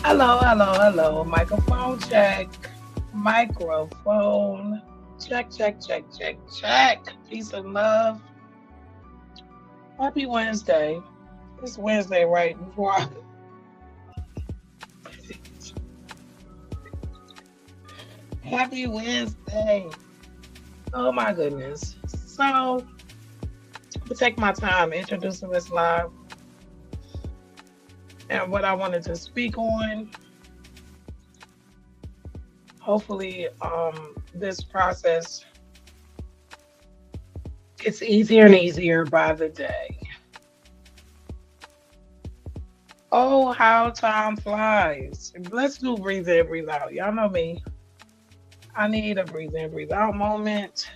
Hello, hello, hello. Microphone check. Microphone check, check, check, check, check. Peace and love. Happy Wednesday. It's Wednesday right before I. Happy Wednesday. Oh my goodness. So, to take my time introducing this live and what I wanted to speak on. Hopefully, this process gets easier and easier by the day. Oh, how time flies. Let's do breathe in, breathe out. Y'all know me. I need a breathe in, breathe out moment.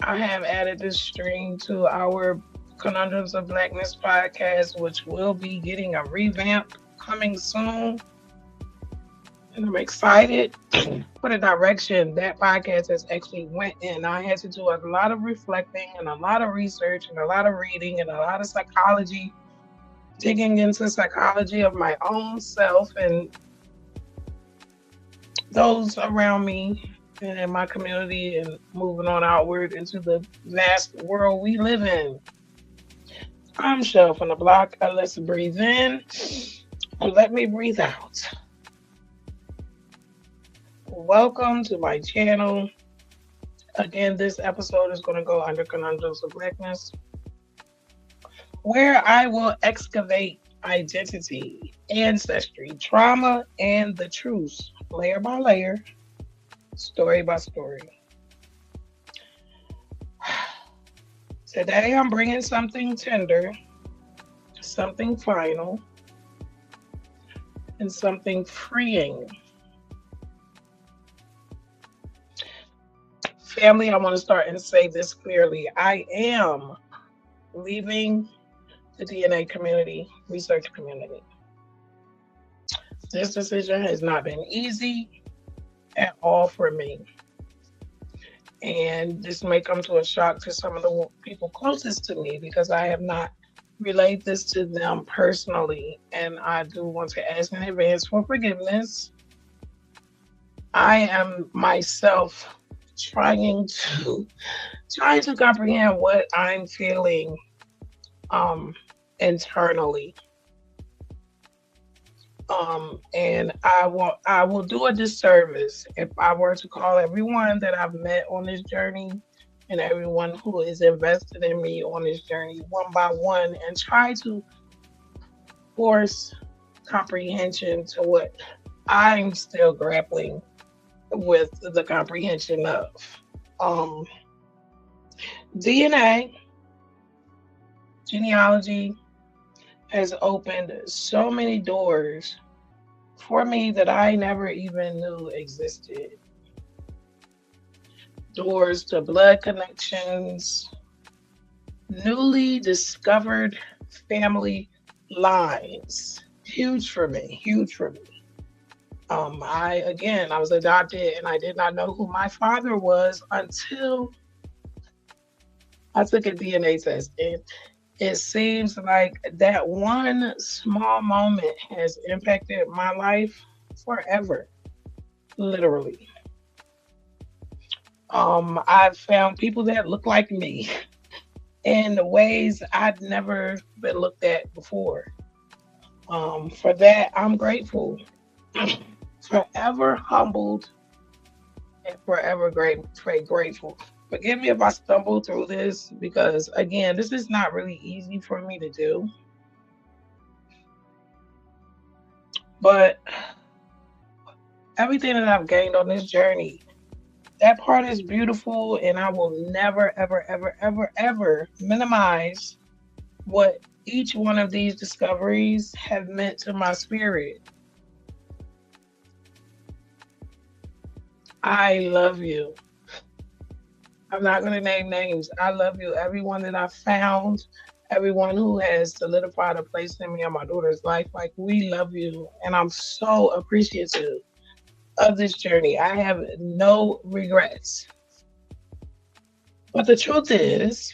I have added this stream to our Conundrums of Blackness podcast, which will be getting a revamp coming soon. And I'm excited for the direction that podcast has actually went in. I had to do a lot of reflecting and a lot of research and a lot of reading and a lot of psychology, digging into psychology of my own self and those around me and in my community and moving on outward into the vast world we live in. I'm Shell from the block. Let's breathe in and let me breathe out. Welcome to my channel. Again, this episode is going to go under Conundrums of Blackness, where I will excavate identity, ancestry, trauma, and the truth, layer by layer, story by story. Today, I'm bringing something tender, something final, and something freeing. Family, I want to start and say this clearly. I am leaving the DNA community, research community. This decision has not been easy at all for me. And this may come to a shock to some of the people closest to me because I have not relayed this to them personally. And I do want to ask in advance for forgiveness. I am myself trying to comprehend what I'm feeling internally. And I will do a disservice if I were to call everyone that I've met on this journey and everyone who is invested in me on this journey one by one and try to force comprehension to what I'm still grappling with the comprehension of. Um, DNA, genealogy, has opened so many doors for me that I never even knew existed. Doors to blood connections, newly discovered family lines. Huge for me, huge for me. I was adopted and I did not know who my father was until I took a DNA test. And it seems like that one small moment has impacted my life forever, literally. I've found people that look like me in ways I'd never been looked at before. For that, I'm grateful, forever humbled, and forever grateful. Forgive me if I stumble through this because, again, this is not really easy for me to do. But everything that I've gained on this journey, that part is beautiful, and I will never, ever, ever, ever, ever minimize what each one of these discoveries have meant to my spirit. I love you. I'm not going to name names. I love you. Everyone that I've found, everyone who has solidified a place in me in my daughter's life, like, we love you. And I'm so appreciative of this journey. I have no regrets. But the truth is,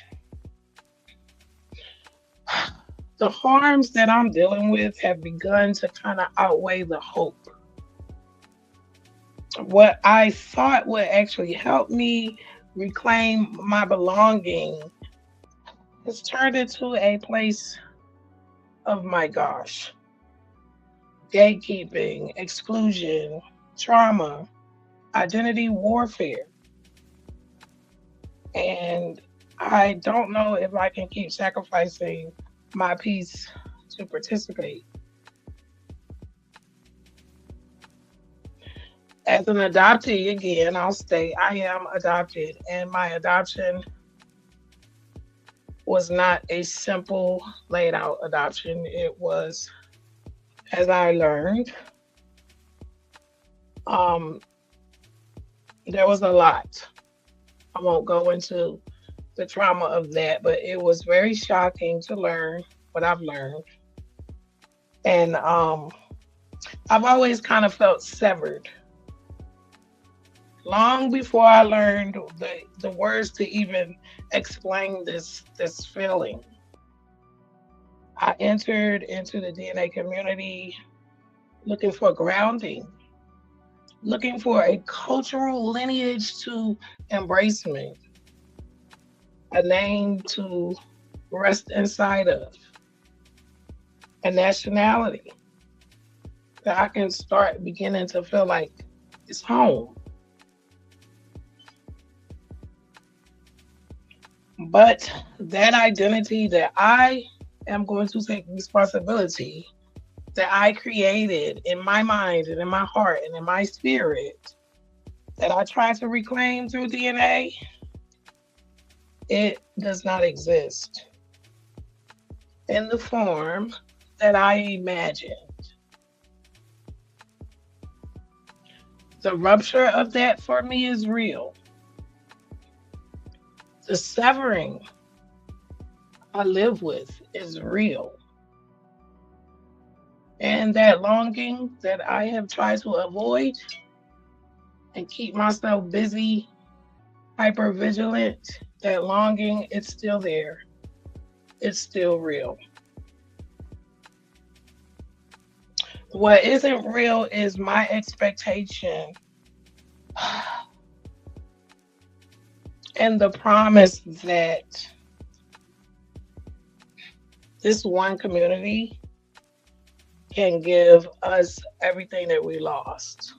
the harms that I'm dealing with have begun to kind of outweigh the hope. What I thought would actually help me reclaim my belonging has turned into a place of, my gosh, gatekeeping, exclusion, trauma, identity warfare. And I don't know if I can keep sacrificing my peace to participate. As an adoptee, again, I'll state I am adopted, and my adoption was not a simple laid out adoption. It was, as I learned, um, there was a lot. I won't go into the trauma of that, but it was very shocking to learn what I've learned. And I've always kind of felt severed. Long before I learned the words to even explain this feeling, I entered into the DNA community looking for grounding, looking for a cultural lineage to embrace me, a name to rest inside of, a nationality that I can start beginning to feel like it's home. But that identity that I am going to take responsibility that I created in my mind and in my heart and in my spirit that I try to reclaim through DNA, it does not exist in the form that I imagined. The rupture of that for me is real. The severing I live with is real. And that longing that I have tried to avoid and keep myself busy, hyper vigilant, that longing, it's still there. It's still real. What isn't real is my expectation and the promise that this one community can give us everything that we lost.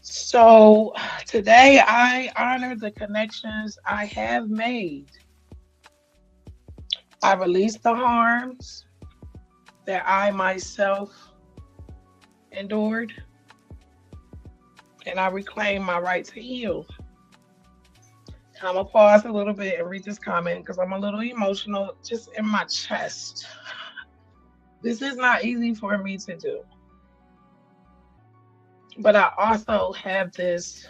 So today I honor the connections I have made. I release the harms that I myself endured, and I reclaim my right to heal. I'm gonna pause a little bit and read this comment because I'm a little emotional just in my chest. This is not easy for me to do. But I also have this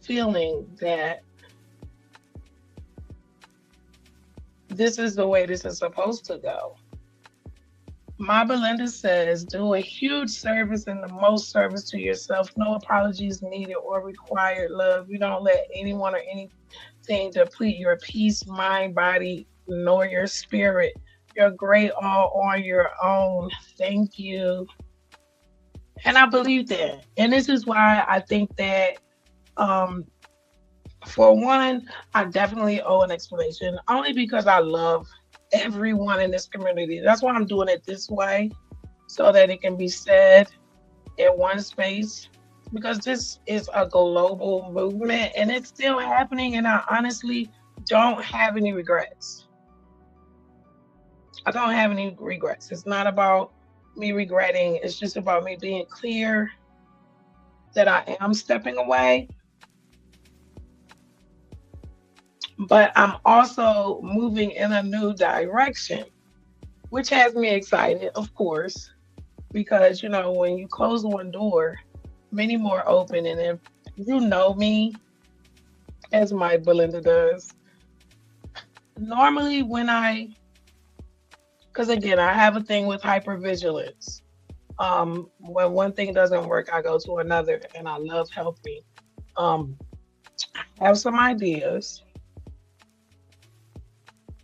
feeling that this is the way this is supposed to go. My Belinda says, do a huge service and the most service to yourself. No apologies needed or required, love. You don't let anyone or anything deplete your peace, mind, body, nor your spirit. You're great all on your own. Thank you. And I believe that. And this is why I think that, for one, I definitely owe an explanation, only because I love everyone in this community. That's why I'm doing it this way, so that it can be said in one space, because this is a global movement and it's still happening. And I honestly don't have any regrets. I don't have any regrets. It's not about me regretting, it's just about me being clear that I am stepping away. But I'm also moving in a new direction, which has me excited, of course, because, when you close one door, many more open. And if you know me, as my Belinda does, normally because again, I have a thing with hypervigilance. When one thing doesn't work, I go to another, and I love helping. I have some ideas.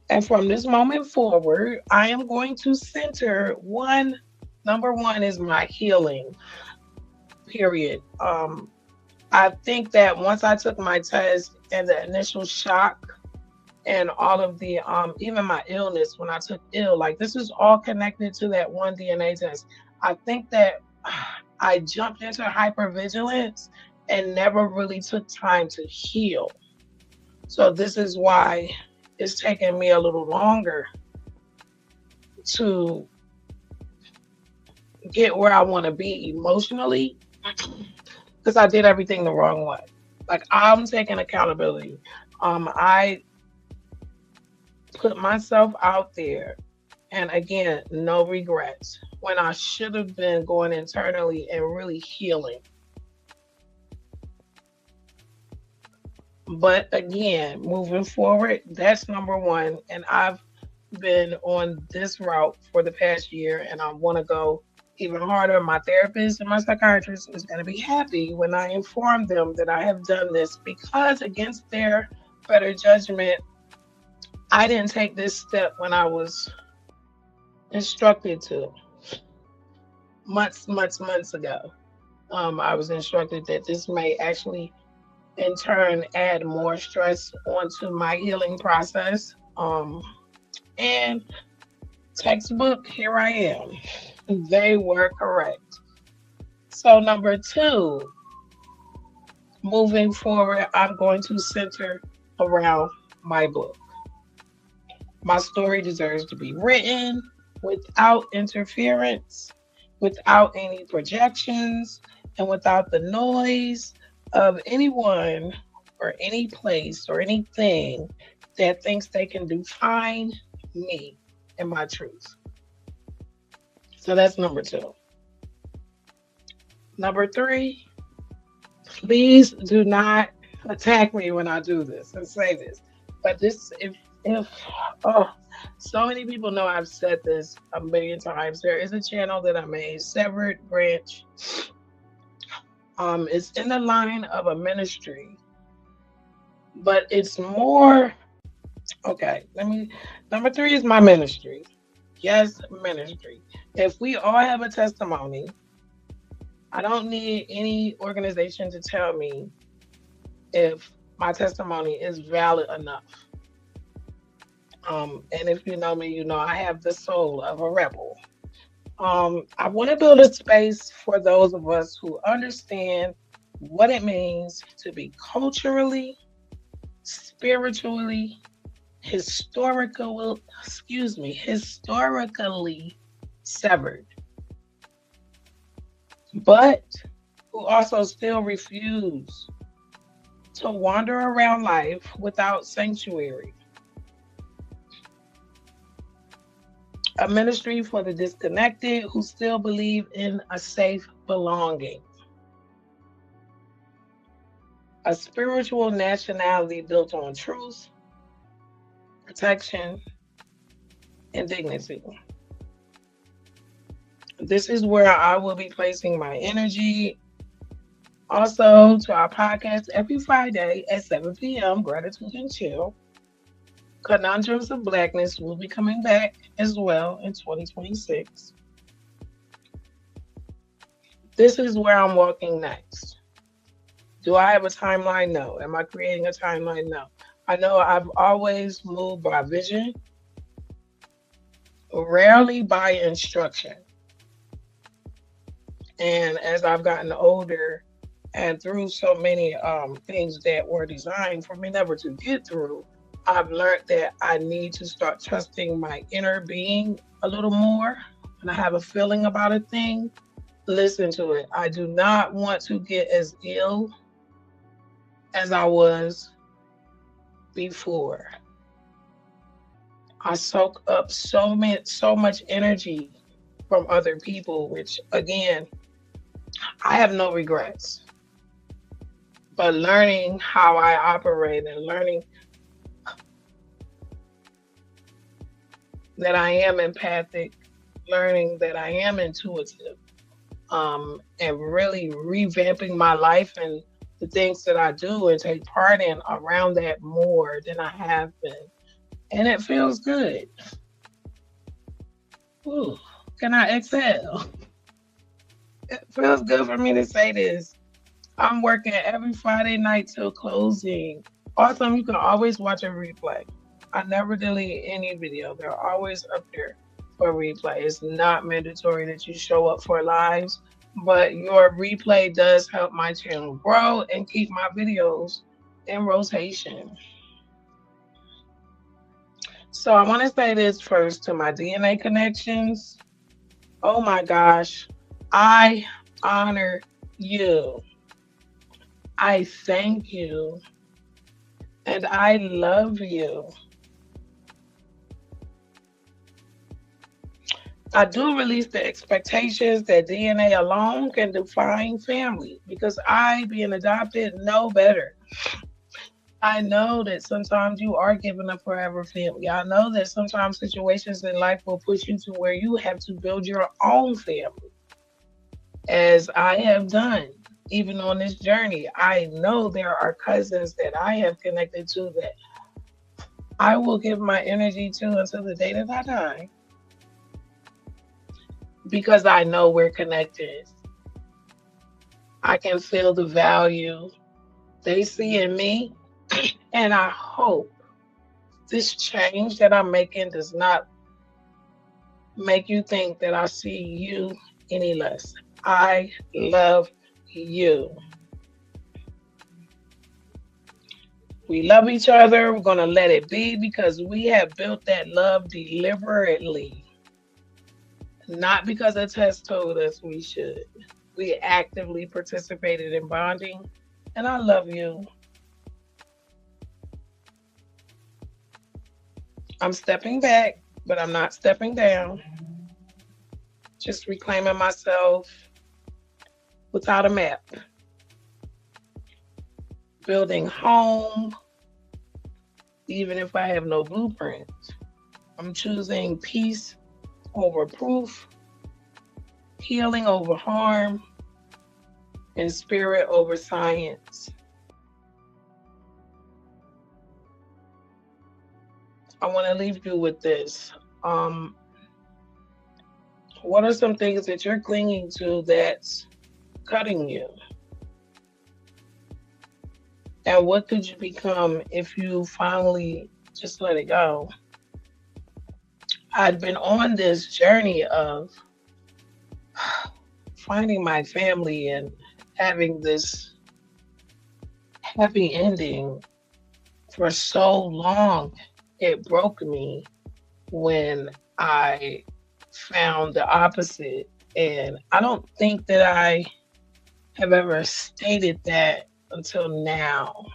And from this moment forward, I am going to center one. Number one is my healing, period. I think that once I took my test and the initial shock and all of the even my illness when I took ill, like this is all connected to that one DNA test. I think that I jumped into hypervigilance and never really took time to heal. So this is why it's taken me a little longer to get where I want to be emotionally because I did everything the wrong way. Like I'm taking accountability. I put myself out there, and again, no regrets when I should have been going internally and really healing. But again, moving forward, that's number one. And I've been on this route for the past year, and I want to go even harder. My therapist and my psychiatrist is going to be happy when I inform them that I have done this because, against their better judgment, I didn't take this step when I was instructed to months ago. I was instructed that this may actually, in turn, add more stress onto my healing process. And textbook, here I am. They were correct. So, number two, moving forward, I'm going to center around my book. My story deserves to be written without interference, without any projections, and without the noise of anyone or any place or anything that thinks they can define me and my truth. So that's number two. Number three, please do not attack me when I do this and say this. But this, if oh, so many people know I've said this a million times. There is a channel that I made, Severed Branch. It's in the line of a ministry, but it's more okay. Number three is my ministry. Yes, ministry. If we all have a testimony, I don't need any organization to tell me if my testimony is valid enough. And if you know me, you know I have the soul of a rebel. I want to build a space for those of us who understand what it means to be culturally, spiritually, historically severed, but who also still refuse to wander around life without sanctuary. A ministry for the disconnected who still believe in a safe belonging. A spiritual nationality built on truth, protection, and dignity. This is where I will be placing my energy. Also, to our podcast every Friday at 7 p.m., Gratitude and Chill. Conundrums of Blackness will be coming back as well in 2026. This is where I'm walking next. Do I have a timeline? No. Am I creating a timeline? No. I know I've always moved by vision, rarely by instruction. And as I've gotten older and through so many things that were designed for me never to get through, I've learned that I need to start trusting my inner being a little more. When I have a feeling about a thing, listen to it. I do not want to get as ill as I was before. I soak up so much energy from other people, which again, I have no regrets. But learning how I operate and learning that I am empathic, learning that I am intuitive, and really revamping my life and the things that I do and take part in around that more than I have been. And it feels good. Ooh, can I exhale? It feels good for me to say this. I'm working every Friday night till closing. Also, you can always watch a replay. I never delete any video. They're always up there for replay. It's not mandatory that you show up for lives, but your replay does help my channel grow and keep my videos in rotation. So I want to say this first to my DNA connections. Oh my gosh, I honor you. I thank you and I love you. I do release the expectations that DNA alone can define family because I, being adopted, know better. I know that sometimes you are given a forever family. I know that sometimes situations in life will push you to where you have to build your own family, as I have done. Even on this journey, I know there are cousins that I have connected to that I will give my energy to until the day that I die because I know we're connected. I can feel the value they see in me, and I hope this change that I'm making does not make you think that I see you any less. I love you. We love each other. We're going to let it be because we have built that love deliberately, not because a test told us we should. We actively participated in bonding, and I love you. I'm stepping back, but I'm not stepping down. Just reclaiming myself without a map. Building home, even if I have no blueprint. I'm choosing peace over proof, healing over harm, and spirit over science. I want to leave you with this. What are some things that you're clinging to that's cutting you? And what could you become if you finally just let it go? I'd been on this journey of finding my family and having this happy ending for so long. It broke me when I found the opposite. And I don't think that I have ever stated that until now.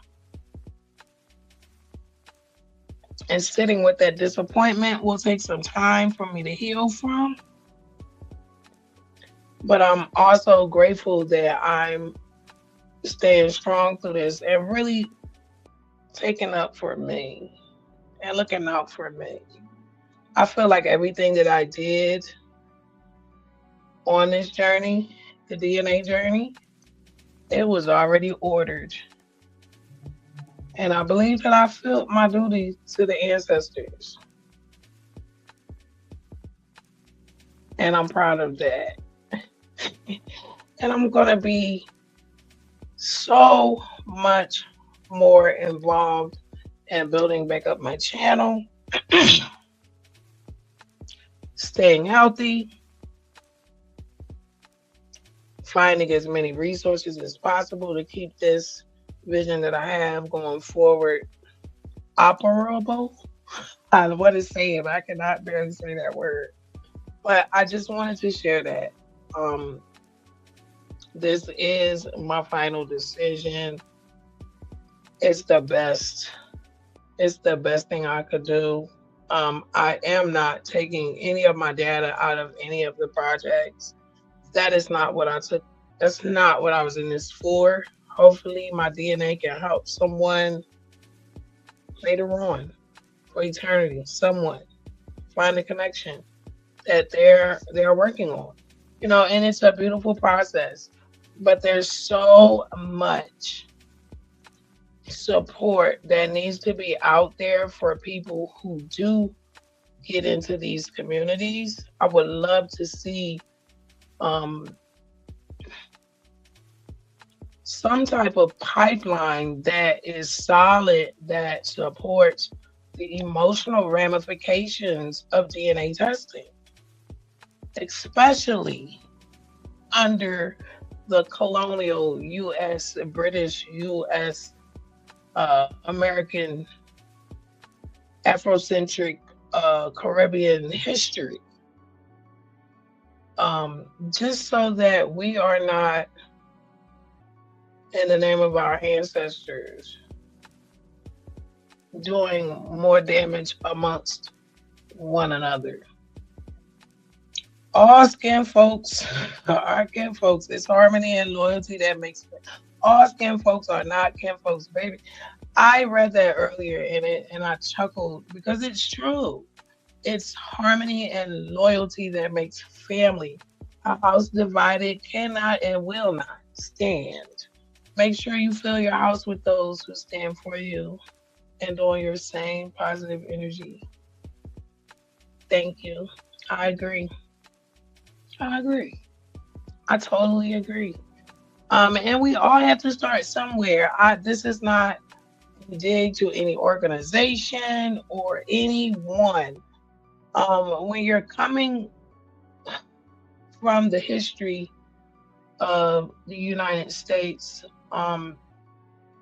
And sitting with that disappointment will take some time for me to heal from. But I'm also grateful that I'm staying strong through this and really taking up for me and looking out for me. I feel like everything that I did on this journey, the DNA journey, it was already ordered. And I believe that I felt my duty to the ancestors. And I'm proud of that. And I'm going to be so much more involved in building back up my channel, staying healthy, finding as many resources as possible to keep this vision that I have going forward operable. I want to say it, but I cannot barely say that word. But I just wanted to share that. This is my final decision. It's the best. It's the best thing I could do. I am not taking any of my data out of any of the projects. That is not what I took. That's not what I was in this for. Hopefully my DNA can help someone later on for eternity, someone find a connection that they're working on. And it's a beautiful process. But there's so much support that needs to be out there for people who do get into these communities. I would love to see um, some type of pipeline that is solid that supports the emotional ramifications of DNA testing, especially under the colonial U.S., British U.S., American, Afrocentric, Caribbean history. Just so that we are not, in the name of our ancestors, doing more damage amongst one another. All skin folks, our kin folks, it's harmony and loyalty that makes it. All skin folks are not kin folks, baby. I read that earlier and I chuckled because it's true. It's harmony and loyalty that makes family. A house divided cannot and will not stand. Make sure you fill your house with those who stand for you and on your same positive energy. Thank you. I agree. I agree. I totally agree. And we all have to start somewhere. This is not a dig to any organization or anyone. When you're coming from the history of the United States,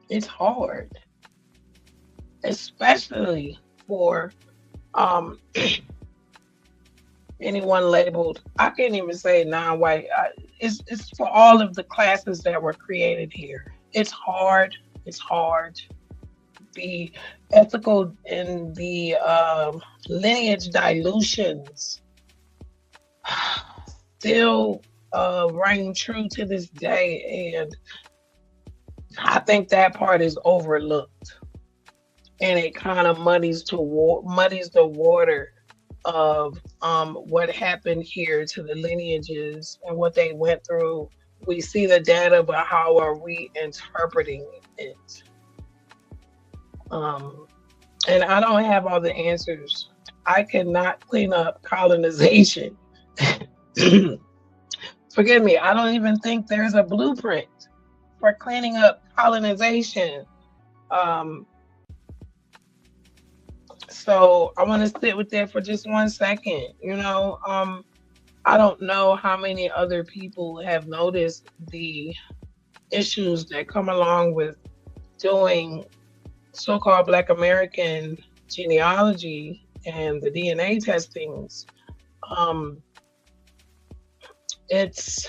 it's hard, especially for um, anyone labeled. I can't even say non-white. It's for all of the classes that were created here. It's hard. It's hard. The ethical and the lineage dilutions still reign true to this day, and I think that part is overlooked, and it kind of muddies the water of what happened here to the lineages and what they went through. We see the data, but how are we interpreting it? Um, and I don't have all the answers. I cannot clean up colonization. Forgive me, I don't even think there's a blueprint for cleaning up colonization. Um, so I want to sit with that for just 1 second. I don't know how many other people have noticed the issues that come along with doing so-called Black American genealogy and the DNA testings. Um, it's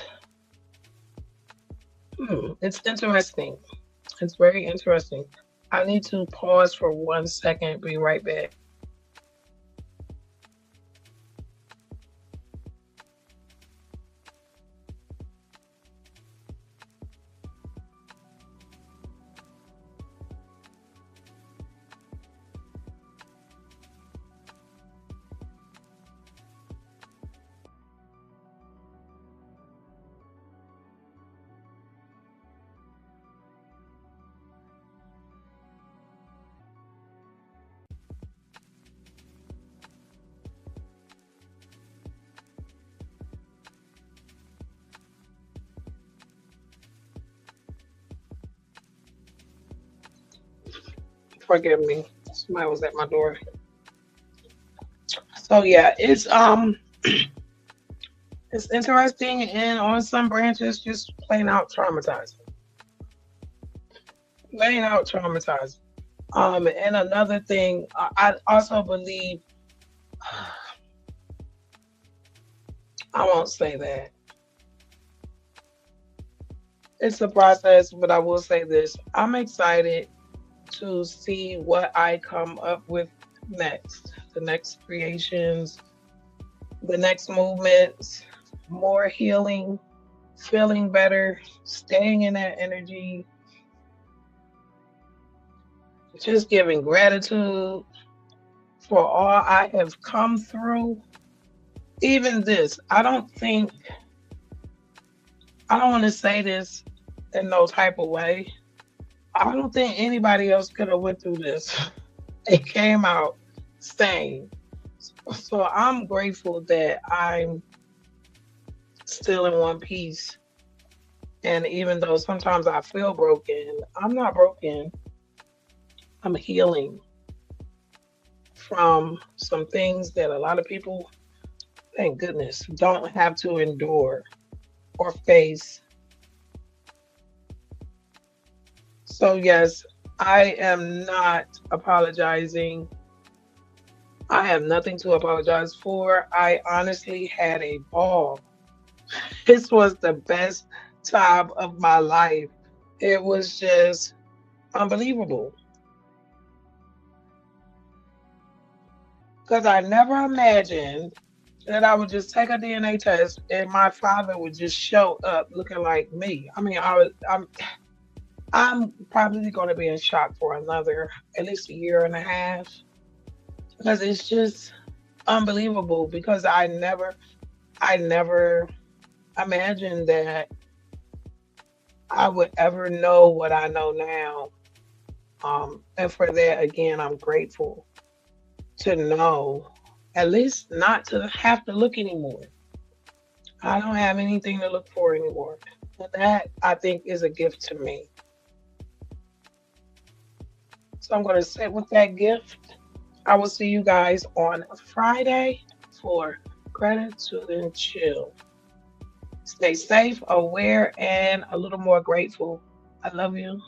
it's interesting. It's very interesting. I need to pause for 1 second. Be right back. Forgive me. Somebody was at my door. So yeah, it's interesting and on some branches just plain out traumatizing. Plain out traumatizing. And another thing, I also believe I won't say that. It's a process, but I will say this. I'm excited to see what I come up with next. The next creations, the next movements, more healing, feeling better, staying in that energy, just giving gratitude for all I have come through. Even this, I don't want to say this in no type of way. I don't think anybody else could have went through this. It came out sane. So I'm grateful that I'm still in one piece. And even though sometimes I feel broken, I'm not broken. I'm healing from some things that a lot of people, thank goodness, don't have to endure or face. So, yes, I am not apologizing. I have nothing to apologize for. I honestly had a ball. This was the best time of my life. It was just unbelievable because I never imagined that I would just take a DNA test and my father would just show up looking like me. I mean, I'm probably going to be in shock for another at least a year and a half because it's just unbelievable because I never imagined that I would ever know what I know now. And for that, again, I'm grateful to know, at least not to have to look anymore. I don't have anything to look for anymore. And that I think is a gift to me. So I'm going to sit with that gift. I will see you guys on Friday for Gratitude and Chill. Stay safe, aware, and a little more grateful. I love you.